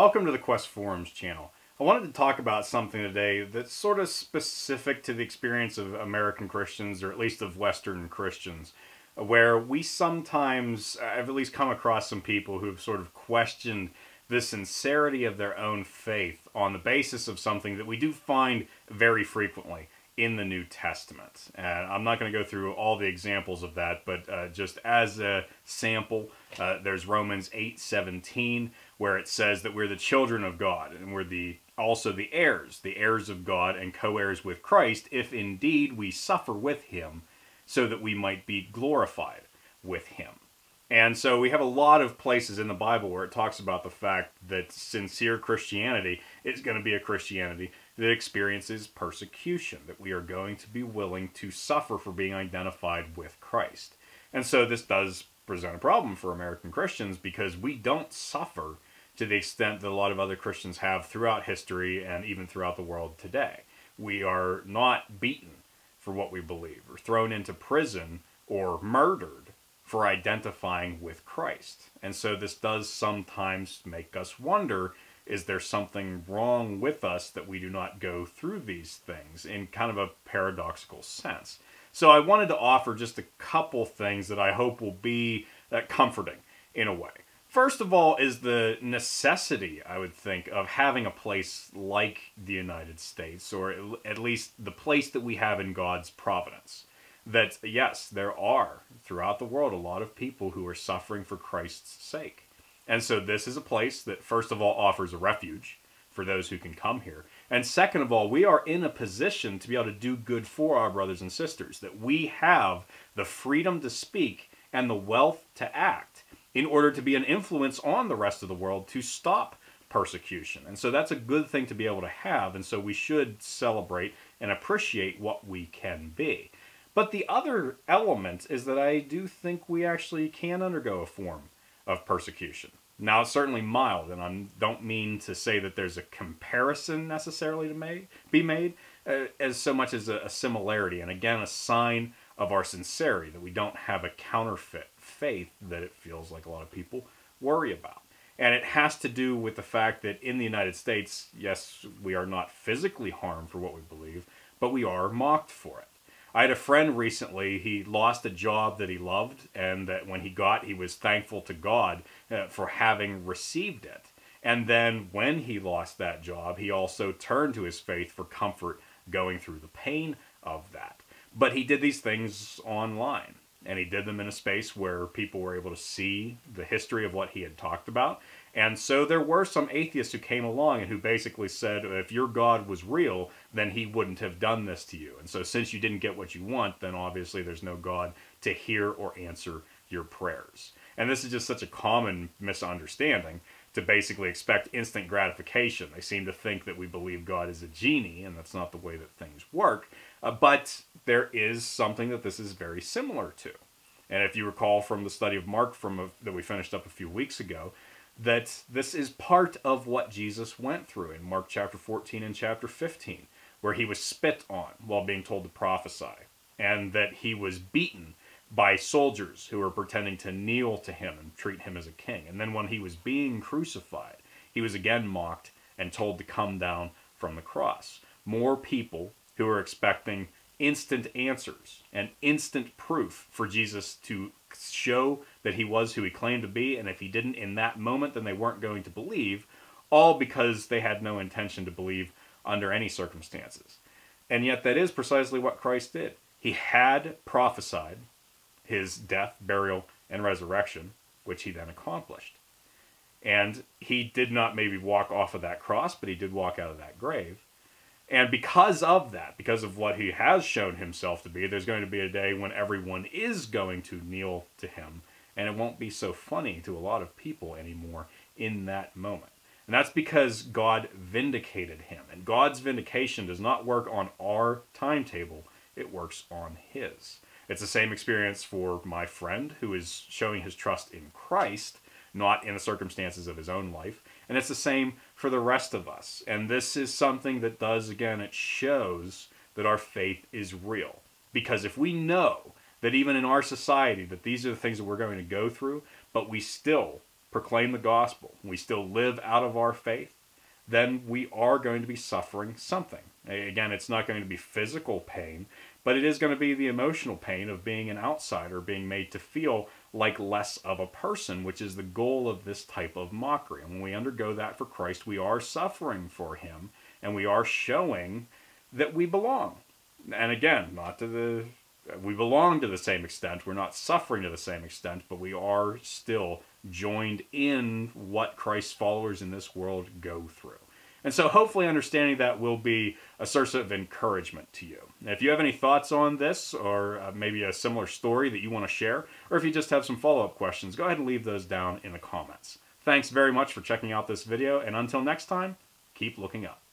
welcome to the Quest Forums channel. I wanted to talk about something today that's sort of specific to the experience of American Christians, or at least of Western Christians, where we sometimes, I've at least come across some people who have sort of questioned the sincerity of their own faith on the basis of something that we do find very frequently in the New Testament. And I'm not going to go through all the examples of that, but just as a sample, there's Romans 8:17, where it says that we're the children of God, and we're also the heirs of God and co-heirs with Christ, if indeed we suffer with him, so that we might be glorified with him. And so we have a lot of places in the Bible where it talks about the fact that sincere Christianity is going to be a Christianity that experiences persecution, that we are going to be willing to suffer for being identified with Christ. And so this does present a problem for American Christians, because we don't suffer to the extent that a lot of other Christians have throughout history and even throughout the world today. We are not beaten for what we believe, or thrown into prison, or murdered for identifying with Christ. And so this does sometimes make us wonder, is there something wrong with us that we do not go through these things in kind of a paradoxical sense? So I wanted to offer just a couple things that I hope will be comforting in a way. First of all is the necessity, I would think, of having a place like the United States, or at least the place that we have in God's providence. That, yes, there are, throughout the world, a lot of people who are suffering for Christ's sake. And so this is a place that, first of all, offers a refuge for those who can come here. And second of all, we are in a position to be able to do good for our brothers and sisters, that we have the freedom to speak and the wealth to act in order to be an influence on the rest of the world to stop persecution. And so that's a good thing to be able to have, and so we should celebrate and appreciate what we can be. But the other element is that I do think we actually can undergo a form of persecution. Now, it's certainly mild, and I don't mean to say that there's a comparison necessarily to be made, as so much as a similarity, and again, a sign of our sincerity, that we don't have a counterfeit faith that it feels like a lot of people worry about. And it has to do with the fact that in the United States, yes, we are not physically harmed for what we believe, but we are mocked for it. I had a friend recently, he lost a job that he loved, and that when he was thankful to God for having received it. And then when he lost that job, he also turned to his faith for comfort going through the pain of that. But he did these things online, and he did them in a space where people were able to see the history of what he had talked about. And so there were some atheists who came along and who basically said, if your God was real, then he wouldn't have done this to you. And so since you didn't get what you want, then obviously there's no God to hear or answer your prayers. And this is just such a common misunderstanding, to basically expect instant gratification. They seem to think that we believe God is a genie, and that's not the way that things work. But there is something that this is very similar to. And if you recall from the study of Mark that we finished up a few weeks ago, that this is part of what Jesus went through in Mark chapter 14 and chapter 15, where he was spit on while being told to prophesy, and that he was beaten by soldiers who were pretending to kneel to him and treat him as a king. And then when he was being crucified, he was again mocked and told to come down from the cross. More people who were expecting instant answers and instant proof for Jesus to show that he was who he claimed to be, and if he didn't in that moment, then they weren't going to believe, all because they had no intention to believe under any circumstances. And yet that is precisely what Christ did. He had prophesied his death, burial, and resurrection, which he then accomplished. And he did not maybe walk off of that cross, but he did walk out of that grave. And because of that, because of what he has shown himself to be, there's going to be a day when everyone is going to kneel to him, and it won't be so funny to a lot of people anymore in that moment. And that's because God vindicated him. And God's vindication does not work on our timetable, it works on his. It's the same experience for my friend who is showing his trust in Christ, not in the circumstances of his own life. And it's the same for the rest of us. And this is something that does, again, it shows that our faith is real. Because if we know that even in our society that these are the things that we're going to go through, but we still proclaim the gospel, we still live out of our faith, then we are going to be suffering something. Again, it's not going to be physical pain, but it is going to be the emotional pain of being an outsider, being made to feel like less of a person, which is the goal of this type of mockery. And when we undergo that for Christ, we are suffering for him, and we are showing that we belong. And again, we belong to the same extent, we're not suffering to the same extent, but we are still joined in what Christ's followers in this world go through. And so hopefully understanding that will be a source of encouragement to you. Now, if you have any thoughts on this, or maybe a similar story that you want to share, or if you just have some follow-up questions, go ahead and leave those down in the comments. Thanks very much for checking out this video, and until next time, keep looking up.